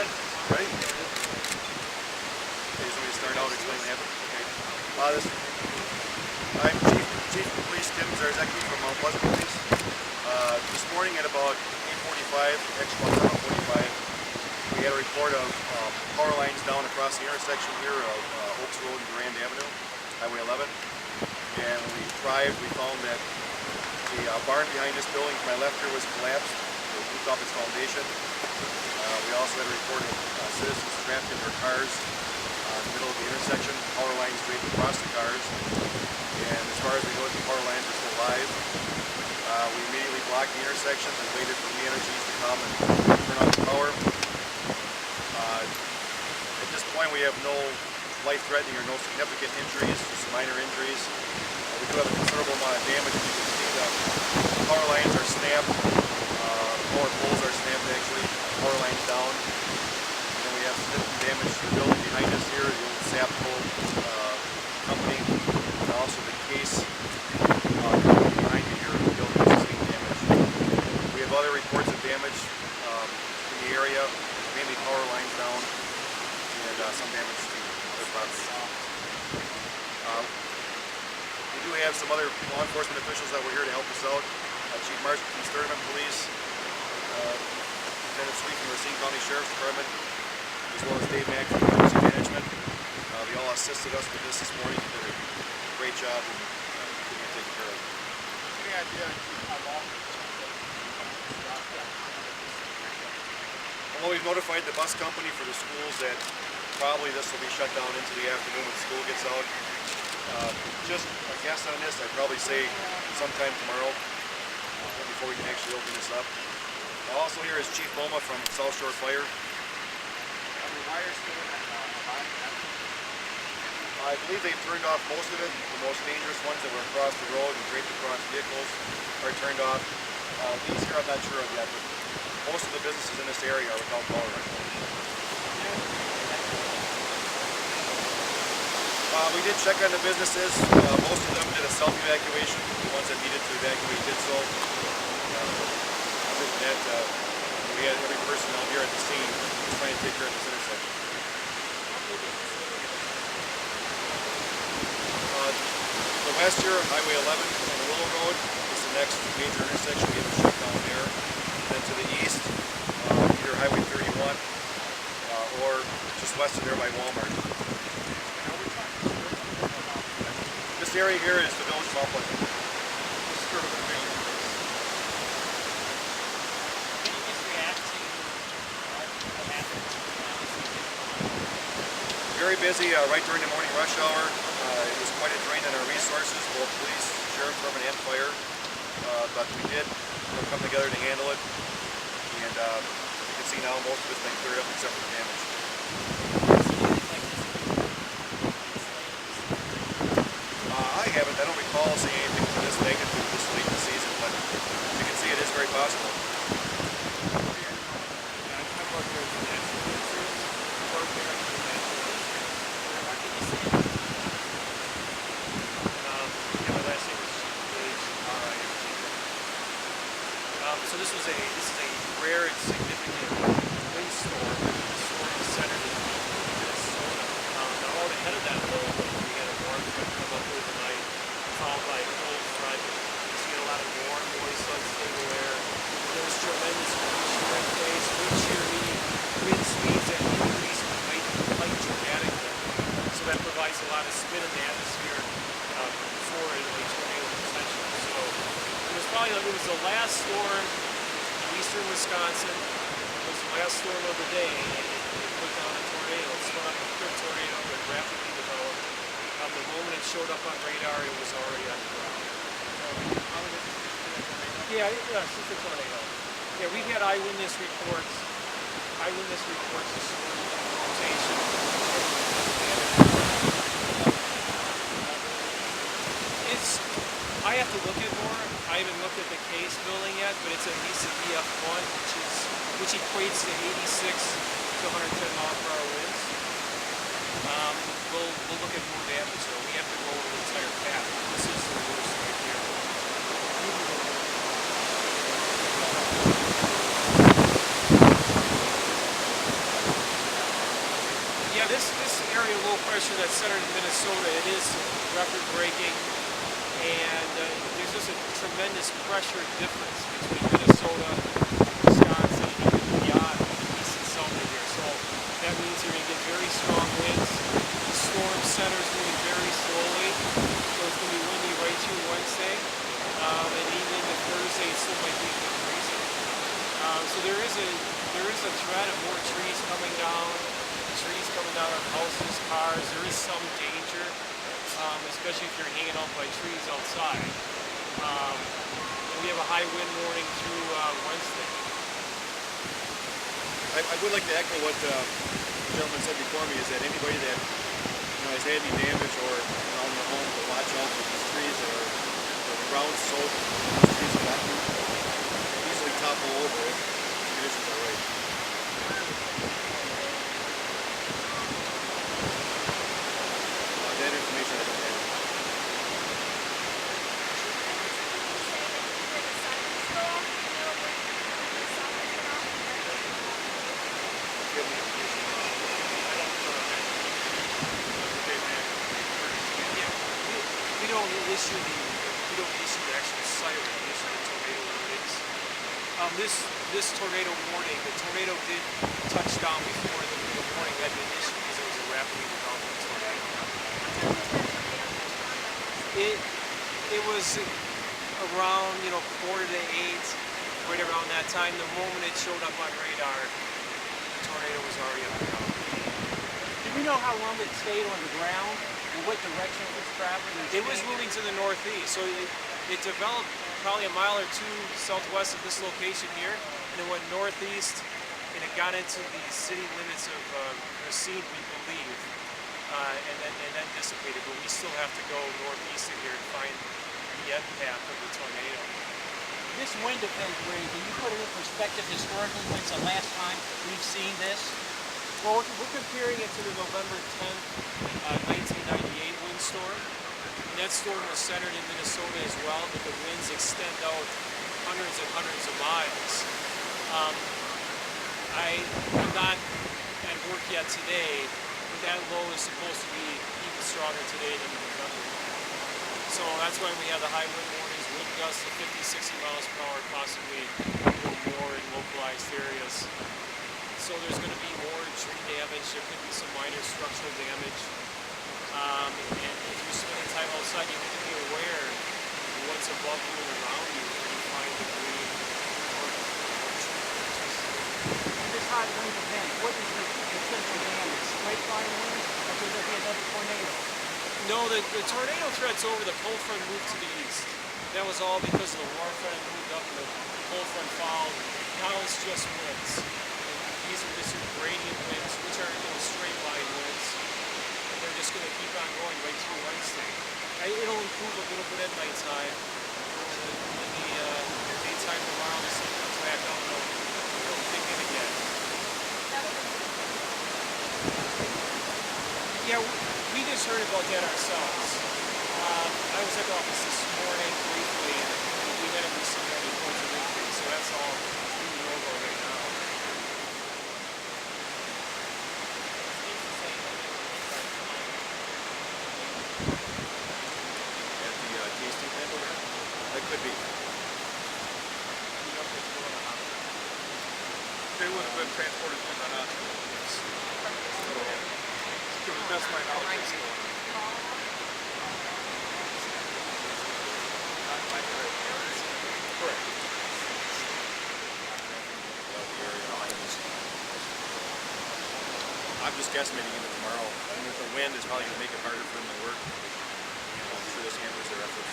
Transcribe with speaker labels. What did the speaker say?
Speaker 1: then. Ready? Okay, so we start out explaining what happened. Okay. I'm Chief of Police Tim Zarzecki from Mount Pleasant Police. This morning at about 8:45, actually about 7:45, we had a report of power lines down across the intersection here of Oaks Road and Grand Avenue, Highway 11. And when we arrived, we found that the barn behind this building to my left here was collapsed. It moved off its foundation. We also had a report of citizens trapped in their cars in the middle of the intersection, power lines draped across the cars. And as far as we know, the power lines are still live. We immediately blocked the intersections and waited for the energies to come and turn on the power. At this point, we have no life-threatening or no significant injuries, just minor injuries. We do have a considerable amount of damage. As you can see, the power lines are snapped. Power poles are snapped, actually. Power lines down. And then we have significant damage to the building behind us here, the old Sapco company, and also the case behind me here, the building is sustained damage. We have other reports of damage in the area, mainly power lines down, and some damage to other property. We do have some other law enforcement officials that were here to help us out. Chief Marshall from Sturtevant Police, Lieutenant Sweet from Racine County Sheriff's Department, as well as Dave Mack from Emergency Management. They all assisted us with this morning. They did a great job in getting it taken care of.
Speaker 2: Any idea how long?
Speaker 1: Well, we've notified the bus company for the schools that probably this will be shut down into the afternoon when school gets out. Just a guess on this, I'd probably say sometime tomorrow before we can actually open this up. Also here is Chief Boma from South Shore Fire. I believe they've turned off most of it. The most dangerous ones that were across the road and draped across vehicles are turned off. These here I'm not sure of yet, but most of the businesses in this area are without power right now. We did check on the businesses. Most of them did a self-evacuation. The ones that needed to evacuate did so. Other than that, we had every person out here at the scene trying to take care of this intersection. The west here, Highway 11 and Willow Road is the next major intersection. We have a shutdown there. Then to the east, either Highway 31 or just west of there by Walmart. This area here is the village of Mount Pleasant. Very busy right during the morning rush hour. It was quite a drain on our resources, both police, sheriff department, and fire. But we did come together to handle it. And you can see now most of it's been cleared up except for the damage. I haven't. I don't recall seeing anything to this magnitude this late in the season, but as you can see, it is very possible.
Speaker 3: So this is a rare and significant windstorm. The storm is centered in Minnesota. Now all ahead of that low, we had a warm front come up overnight, followed by a cold front. So we had a lot of warm, moist, unstable air. There was tremendous wind shear in place. Wind shear meaning wind speeds that increase quite dramatically. So that provides a lot of spin in the atmosphere for a tornado potential. So it was the last storm in eastern Wisconsin. It was the last storm of the day, and it put down a tornado. It spun up a quick tornado that rapidly developed. The moment it showed up on radar, it was already on the ground. Yeah, it's just a tornado. Yeah, we've had eyewitness reports. Eyewitness reports of storm rotation. I have to look at more. I haven't looked at the case building yet, but it's at least a VF1, which equates to 86 to 110 mile per hour winds. We'll look at more damage, so we have to go over the entire path. This is the worst right here. this area of low pressure that's centered in Minnesota, it is record breaking, and there's just a tremendous pressure difference between Minnesota, Wisconsin, and even beyond east and south of here. So that means you're going to get very strong winds. The storm center is moving very slowly, so it's going to be windy right through Wednesday, and even into Thursday, it still might be a bit freezing. So there is a threat of more trees coming down. Trees coming down on houses, cars. There is some danger, especially if you're hanging out by trees outside. And we have a high wind warning through Wednesday.
Speaker 1: I would like to echo what the gentleman said before me, is that anybody that has had any damage or in their home, to watch out for these trees that are the ground soaked. These trees are not easily topple over if the conditions are right. That information I don't have.
Speaker 3: We don't issue the actual siren. We issue the tornado warnings. This tornado warning, the tornado did touch down before the warning had been issued because it was a rapidly developing tornado. It was around 7:45, right around that time. The moment it showed up on radar, the tornado was already on the ground.
Speaker 2: Do we know how long it stayed on the ground and what direction it was traveling?
Speaker 3: It was moving to the northeast, so it developed probably a mile or two southwest of this location here, and it went northeast, and it got into the city limits of Racine, we believe, and then dissipated. But we still have to go northeast of here to find the end path of the tornado.
Speaker 2: This wind event, Ray, can you put it in perspective historically? When's the last time we've seen this?
Speaker 3: Well, we're comparing it to the November 10th, 1998 windstorm. And that storm was centered in Minnesota as well, but the winds extend out hundreds and hundreds of miles. I'm not at work yet today, but that low is supposed to be even stronger today than in November. So that's why we have the high wind warnings, wind gusts of 50, 60 miles per hour, possibly a little more in localized areas. So there's going to be more tree damage. There could be some minor structural damage. And if you're spending time outside, you need to be aware of what's above you and around you when you find debris or tree branches.
Speaker 2: This high wind event, what is the potential damage? Straight line winds, or could there be another tornado?
Speaker 3: No, the tornado threat's over. The cold front moved to the east. That was all because the warm front had moved up and the cold front followed. Now it's just winds. These are just gradient winds, which are straight line winds, and they're just going to keep on going right through Wednesday. It'll improve a little bit at nighttime. In the daytime tomorrow, the sun comes back out and it'll kick in again. Yeah, we just heard about that ourselves. I was at the office this morning briefly, and we hadn't received any reports of increase, so that's all we know about right now.
Speaker 1: Tasting plant over there? That could be.
Speaker 4: They would have been transported to the hospital. To the best of my knowledge. Correct.
Speaker 1: I'm just guesstimating into tomorrow. And with the wind, it's probably going to make it harder for them to work. I'm sure this hampers their efforts.